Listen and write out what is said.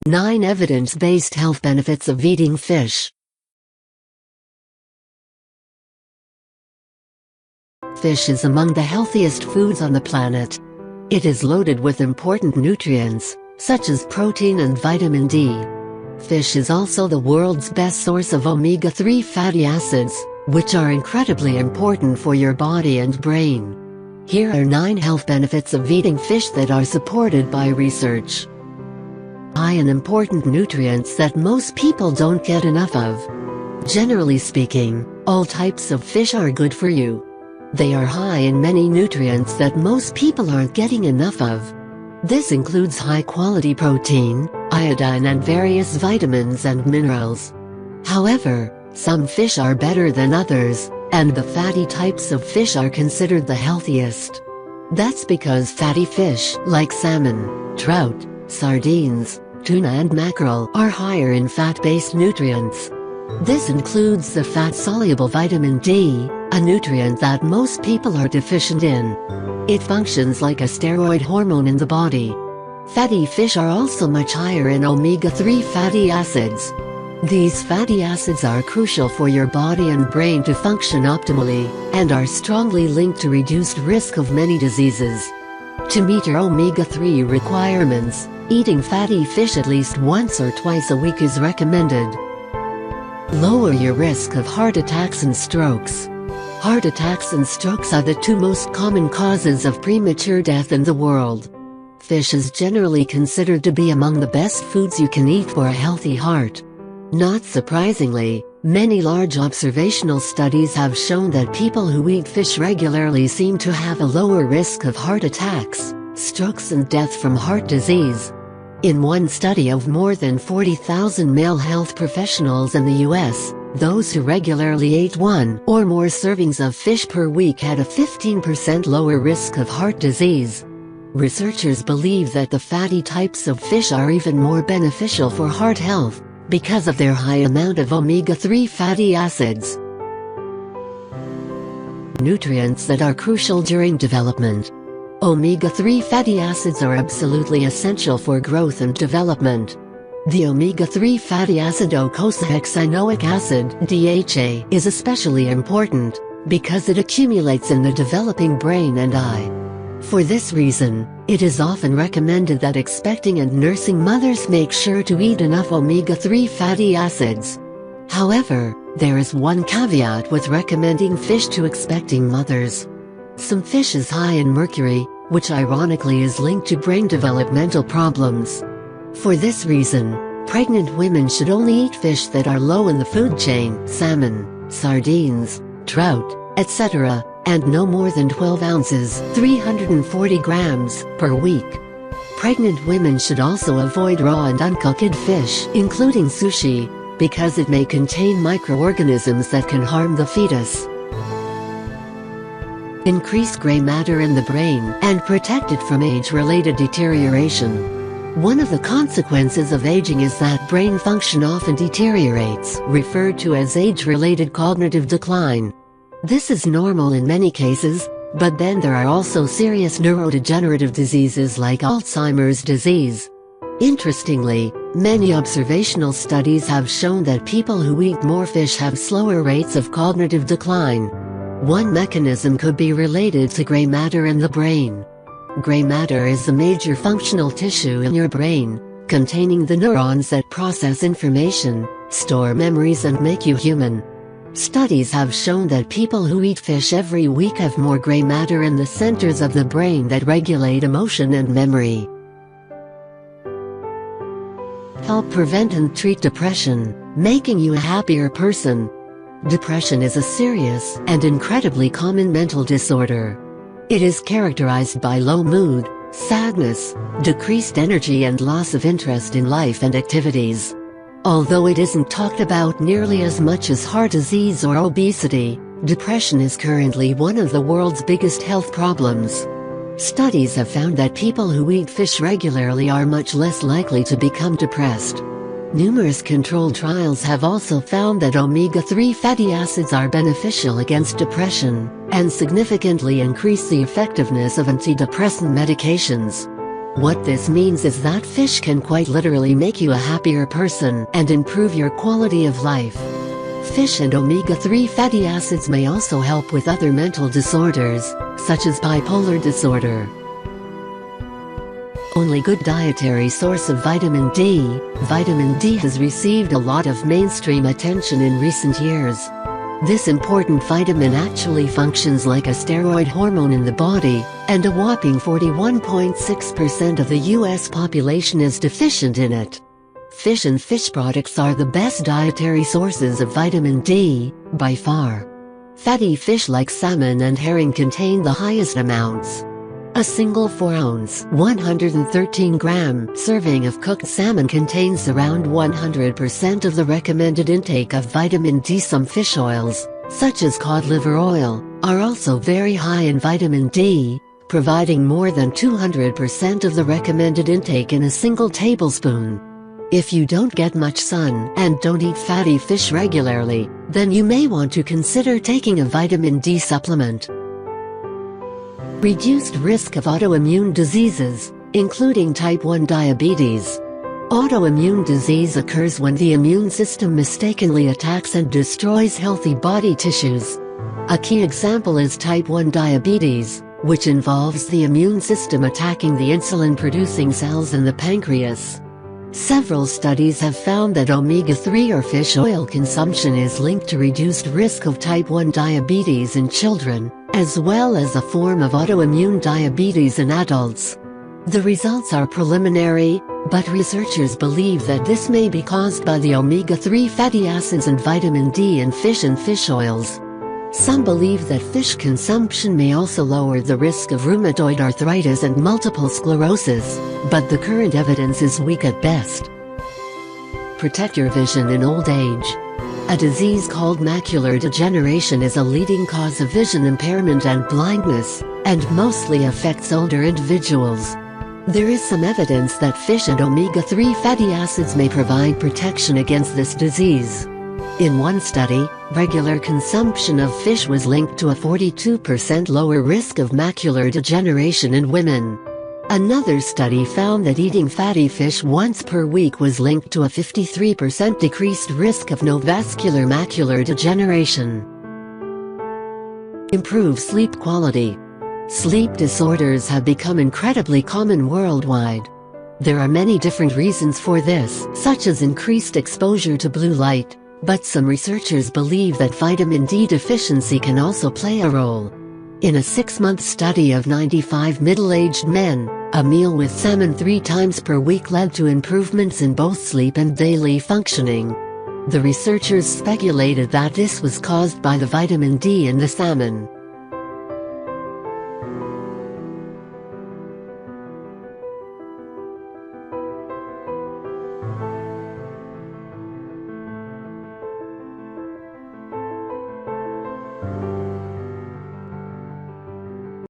9 Evidence-based health benefits of eating fish. Fish is among the healthiest foods on the planet. It is loaded with important nutrients, such as protein and vitamin D. Fish is also the world's best source of omega-3 fatty acids, which are incredibly important for your body and brain. Here are 9 health benefits of eating fish that are supported by research. High in important nutrients that most people don't get enough of. Generally speaking, all types of fish are good for you. They are high in many nutrients that most people aren't getting enough of. This includes high-quality protein, iodine and various vitamins and minerals. However, some fish are better than others, and the fatty types of fish are considered the healthiest. That's because fatty fish, like salmon, trout, sardines, tuna and mackerel, are higher in fat-based nutrients. This includes the fat-soluble vitamin D, a nutrient that most people are deficient in. It functions like a steroid hormone in the body. Fatty fish are also much higher in omega-3 fatty acids. These fatty acids are crucial for your body and brain to function optimally, and are strongly linked to reduced risk of many diseases. To meet your omega-3 requirements, eating fatty fish at least once or twice a week is recommended. Lower your risk of heart attacks and strokes. Heart attacks and strokes are the 2 most common causes of premature death in the world. Fish is generally considered to be among the best foods you can eat for a healthy heart. Not surprisingly, many large observational studies have shown that people who eat fish regularly seem to have a lower risk of heart attacks, strokes and death from heart disease. In one study of more than 40,000 male health professionals in the US, those who regularly ate 1 or more servings of fish per week had a 15% lower risk of heart disease. Researchers believe that the fatty types of fish are even more beneficial for heart health, because of their high amount of omega-3 fatty acids. Nutrients that are crucial during development. Omega-3 fatty acids are absolutely essential for growth and development. The omega-3 fatty acid docosahexaenoic acid (DHA) is especially important, because it accumulates in the developing brain and eye. For this reason, it is often recommended that expecting and nursing mothers make sure to eat enough omega-3 fatty acids. However, there is one caveat with recommending fish to expecting mothers. Some fish is high in mercury, which ironically is linked to brain developmental problems. For this reason, pregnant women should only eat fish that are low in the food chain, salmon, sardines, trout, etc., and no more than 12 ounces, 340 grams, per week. Pregnant women should also avoid raw and uncooked fish, including sushi, because it may contain microorganisms that can harm the fetus. Increase gray matter in the brain and protect it from age-related deterioration. One of the consequences of aging is that brain function often deteriorates, referred to as age-related cognitive decline. This is normal in many cases, but then there are also serious neurodegenerative diseases like Alzheimer's disease. Interestingly, many observational studies have shown that people who eat more fish have slower rates of cognitive decline. One mechanism could be related to gray matter in the brain. Gray matter is the major functional tissue in your brain, containing the neurons that process information, store memories and make you human. Studies have shown that people who eat fish every week have more gray matter in the centers of the brain that regulate emotion and memory. Help prevent and treat depression, making you a happier person. Depression is a serious and incredibly common mental disorder. It is characterized by low mood, sadness, decreased energy and loss of interest in life and activities. Although it isn't talked about nearly as much as heart disease or obesity, depression is currently one of the world's biggest health problems. Studies have found that people who eat fish regularly are much less likely to become depressed. Numerous controlled trials have also found that omega-3 fatty acids are beneficial against depression, and significantly increase the effectiveness of antidepressant medications. What this means is that fish can quite literally make you a happier person and improve your quality of life. Fish and omega-3 fatty acids may also help with other mental disorders, such as bipolar disorder. Only good dietary source of vitamin D. Vitamin D has received a lot of mainstream attention in recent years. This important vitamin actually functions like a steroid hormone in the body, and a whopping 41.6% of the US population is deficient in it. Fish and fish products are the best dietary sources of vitamin D, by far. Fatty fish like salmon and herring contain the highest amounts. A single 4-ounce (113-gram) serving of cooked salmon contains around 100% of the recommended intake of vitamin D. Some fish oils, such as cod liver oil, are also very high in vitamin D, providing more than 200% of the recommended intake in a single tablespoon. If you don't get much sun and don't eat fatty fish regularly, then you may want to consider taking a vitamin D supplement. Reduced risk of autoimmune diseases, including type 1 diabetes. Autoimmune disease occurs when the immune system mistakenly attacks and destroys healthy body tissues. A key example is type 1 diabetes, which involves the immune system attacking the insulin-producing cells in the pancreas. Several studies have found that omega-3 or fish oil consumption is linked to reduced risk of type 1 diabetes in children, as well as a form of autoimmune diabetes in adults. The results are preliminary, but researchers believe that this may be caused by the omega-3 fatty acids and vitamin D in fish and fish oils. Some believe that fish consumption may also lower the risk of rheumatoid arthritis and multiple sclerosis, but the current evidence is weak at best. Protect your vision in old age. A disease called macular degeneration is a leading cause of vision impairment and blindness, and mostly affects older individuals. There is some evidence that fish and omega-3 fatty acids may provide protection against this disease. In one study, regular consumption of fish was linked to a 42% lower risk of macular degeneration in women. Another study found that eating fatty fish once per week was linked to a 53% decreased risk of neovascular macular degeneration. Improve sleep quality. Sleep disorders have become incredibly common worldwide. There are many different reasons for this, such as increased exposure to blue light, but some researchers believe that vitamin D deficiency can also play a role. In a 6-month study of 95 middle-aged men, a meal with salmon 3 times per week led to improvements in both sleep and daily functioning. The researchers speculated that this was caused by the vitamin D in the salmon.